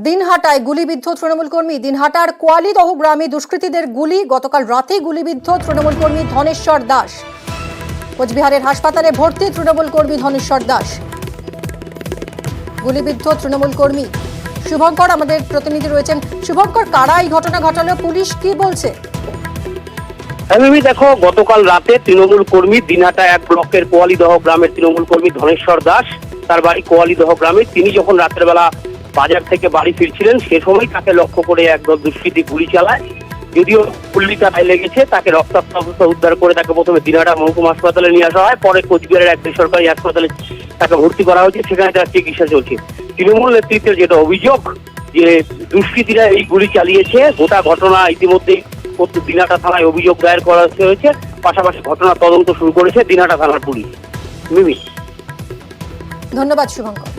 দিনহাটায় গুলিবিদ্ধ তৃণমূল কর্মী। দিনহাটার কোয়ালিদহ গ্রামে দুষ্কৃতীদের গুলি। গতকাল রাতে গুলিবিদ্ধ তৃণমূল কর্মী ধনেশ্বর দাস। কোচবিহারের হাসপাতালে ভর্তি তৃণমূল কর্মী ধনেশ্বর দাস। গুলিবিদ্ধ তৃণমূল কর্মী শুভঙ্কর আমাদের প্রতিনিধি রয়েছেন। শুভঙ্কর, কারা এই ঘটনা ঘটালো, পুলিশ কি বলছে? দেখো, গতকাল রাতে তৃণমূল কর্মী দিনহাটা 1 ব্লকের কোয়ালিদহ গ্রামের তৃণমূল কর্মী ধনেশ্বর দাস, তার বাড়ি কোয়ালিদহ গ্রামে। তিনি যখন রাতের বেলা বাজার থেকে বাড়ি ফিরছিলেন, সে সময় তাকে লক্ষ্য করে একদল দুষ্কৃতী গুলি চালায়। যদিও গুলিটা গায়ে লেগেছে, তাকে রক্তাক্ত অবস্থায় উদ্ধার করে তাকে প্রথমে দিনহাটা মহকুমা হাসপাতালে নিয়ে আসা হয়। পরে কোচবিহারের এক বেসরকারি হাসপাতালে তাকে ভর্তি করা হয়েছে, সেখানে তার চিকিৎসা চলছে। তৃণমূল নেতৃত্বের যেটা অভিযোগ যে দুষ্কৃতীরা এই গুলি চালিয়েছে, গোটা ঘটনা ইতিমধ্যেই দিনহাটা থানায় অভিযোগ দায়ের করা হয়েছে। পাশাপাশি ঘটনার তদন্ত শুরু করেছে দিনহাটা থানার পুলিশ। মিমি, ধন্যবাদ শুভঙ্কর।